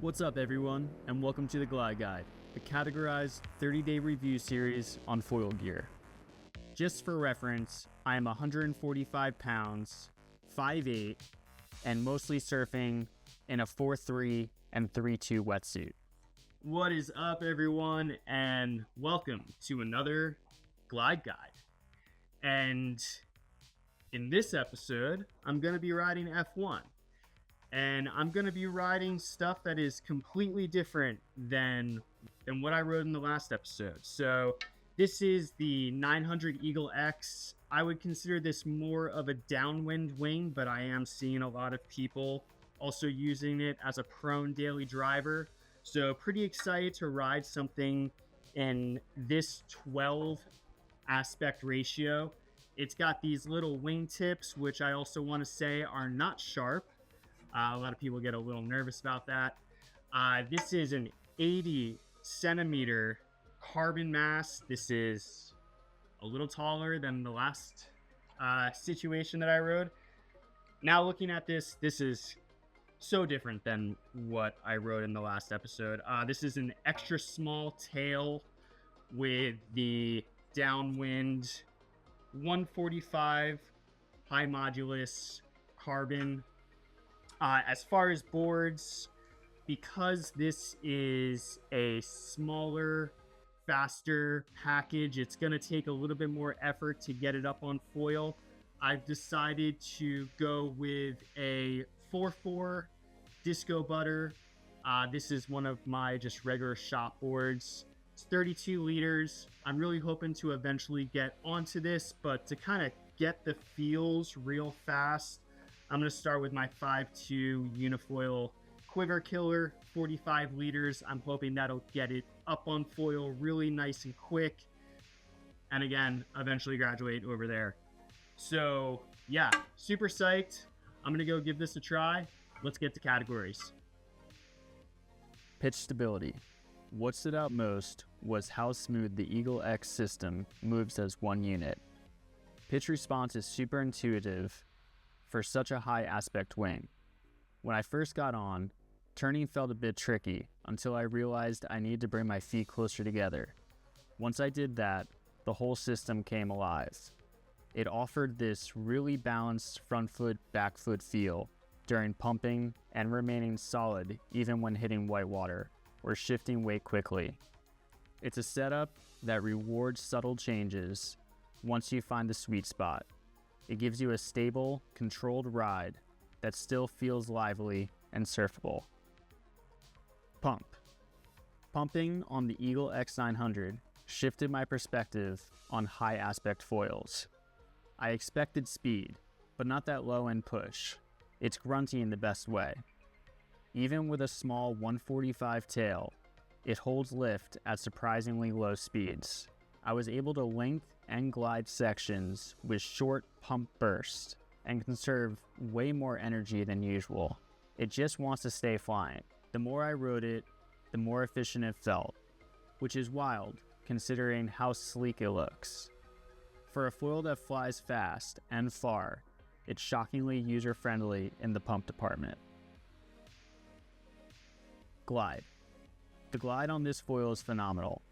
What's up everyone, and welcome to the Glide Guide, a categorized 30-day review series on foil gear. Just for reference, I am 145 pounds, 5'8", and mostly surfing in a 4.3 and 3.2 wetsuit. What is up everyone, and welcome to another Glide Guide. And in this episode, I'm going to be riding F1. And I'm going to be riding stuff that is completely different than what I rode in the last episode. So this is the 900 Eagle X. I would consider this more of a downwind wing, but I am seeing a lot of people also using it as a prone daily driver. So pretty excited to ride something in this 12 aspect ratio. It's got these little wing tips, which I also want to say are not sharp. A lot of people get a little nervous about that. This is an 80 centimeter carbon mast. This is a little taller than the last situation that I rode. Now looking at this is so different than what I rode in the last episode. This is an extra small tail with the downwind 145 high modulus carbon. As far as boards, because this is a smaller, faster package, it's going to take a little bit more effort to get it up on foil. I've decided to go with a 4.4 Disco Butter. This is one of my just regular shop boards. It's 32 liters. I'm really hoping to eventually get onto this, but to kind of get the feels real fast, I'm going to start with my 5.2 Unifoil Quiver Killer, 45 liters. I'm hoping that'll get it up on foil really nice and quick. And again, eventually graduate over there. So yeah, super psyched. I'm going to go give this a try. Let's get to categories. Pitch stability. What stood out most was how smooth the Eagle X system moves as one unit. Pitch response is super intuitive for such a high aspect wing. When I first got on, turning felt a bit tricky until I realized I needed to bring my feet closer together. Once I did that, the whole system came alive. It offered this really balanced front foot, back foot feel during pumping and remaining solid even when hitting white water or shifting weight quickly. It's a setup that rewards subtle changes once you find the sweet spot. It gives you a stable, controlled ride that still feels lively and surfable. Pump. Pumping on the Eagle X900 shifted my perspective on high aspect foils. I expected speed, but not that low end push. It's grunty in the best way. Even with a small 145 tail, it holds lift at surprisingly low speeds. I was able to length and glide sections with short pump bursts and conserve way more energy than usual. It just wants to stay flying. The more I rode it, the more efficient it felt, which is wild considering how sleek it looks. For a foil that flies fast and far, it's shockingly user-friendly in the pump department. Glide. The glide on this foil is phenomenal.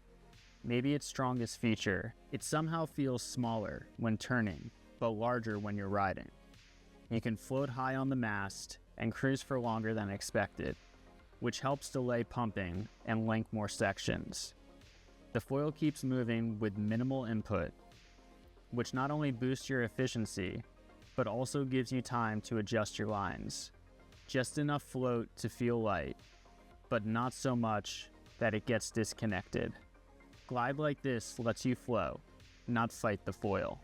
Maybe its strongest feature, it somehow feels smaller when turning, but larger when you're riding. You can float high on the mast and cruise for longer than expected, which helps delay pumping and length more sections. The foil keeps moving with minimal input, which not only boosts your efficiency, but also gives you time to adjust your lines. Just enough float to feel light, but not so much that it gets disconnected. Glide like this lets you flow, not fight the foil.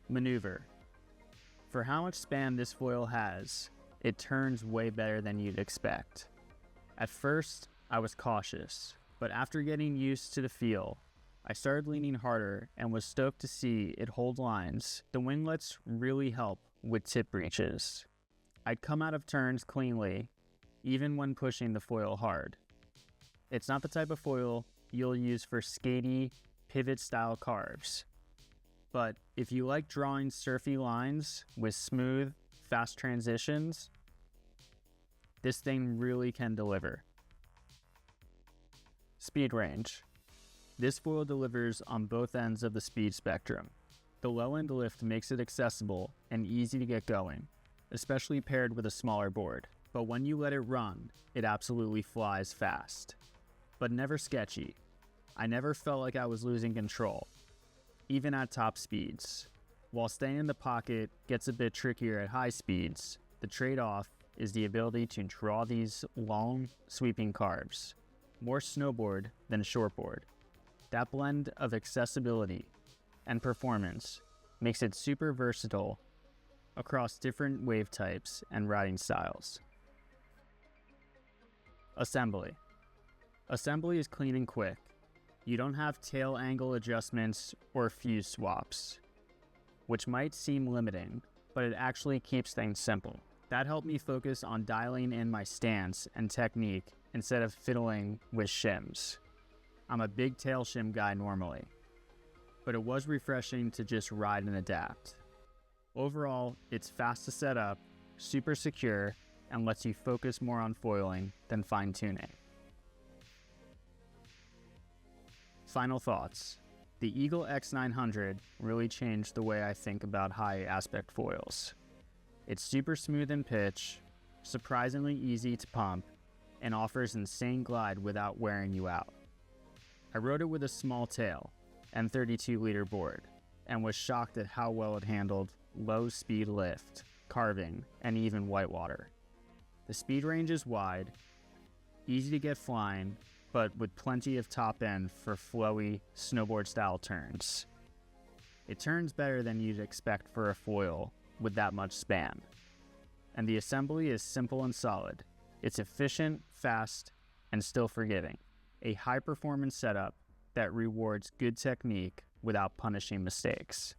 Maneuver. For how much span this foil has, it turns way better than you'd expect. At first, I was cautious, but after getting used to the feel, I started leaning harder and was stoked to see it hold lines. The winglets really help with tip breaches. I'd come out of turns cleanly, even when pushing the foil hard. It's not the type of foil you'll use for skatey, pivot-style carves. But if you like drawing surfy lines with smooth, fast transitions, This thing really can deliver. Speed range. This foil delivers on both ends of the speed spectrum. The low end lift makes it accessible and easy to get going, especially paired with a smaller board. But when you let it run, it absolutely flies fast. But never sketchy. I never felt like I was losing control, even at top speeds. While staying in the pocket gets a bit trickier at high speeds, the trade-off is the ability to draw these long, sweeping carves. More snowboard than shortboard. That blend of accessibility and performance makes it super versatile across different wave types and riding styles. Assembly. Assembly is clean and quick. You don't have tail angle adjustments or fuse swaps, which might seem limiting, but it actually keeps things simple. That helped me focus on dialing in my stance and technique instead of fiddling with shims. I'm a big tail shim guy normally, but it was refreshing to just ride and adapt. Overall, it's fast to set up, super secure, and lets you focus more on foiling than fine-tuning. Final thoughts. The Eagle X900 really changed the way I think about high aspect foils. It's super smooth in pitch, surprisingly easy to pump, and offers insane glide without wearing you out. I rode it with a small tail and 32-liter board, and was shocked at how well it handled low speed lift, carving, and even whitewater. The speed range is wide, easy to get flying, but with plenty of top end for flowy snowboard style turns. It turns better than you'd expect for a foil with that much span. And the assembly is simple and solid. It's efficient, fast, and still forgiving. A high performance setup that rewards good technique without punishing mistakes.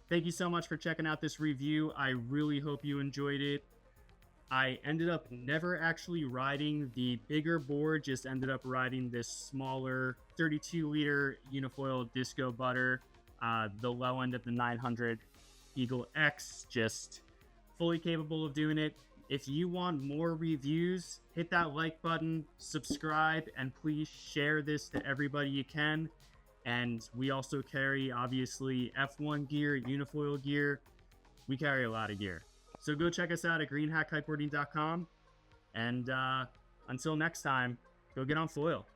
Thank you so much for checking out this review. I really hope you enjoyed it. I ended up never actually riding the bigger board, just ended up riding this smaller 32-liter unifoil disco butter, the low end of the 900 Eagle X, just fully capable of doing it. If you want more reviews, hit that like button, subscribe, and please share this to everybody you can. And we also carry, obviously, F1 gear, unifoil gear. We carry a lot of gear. So go check us out at greenhackkiteboarding.com. And until next time, go get on foil.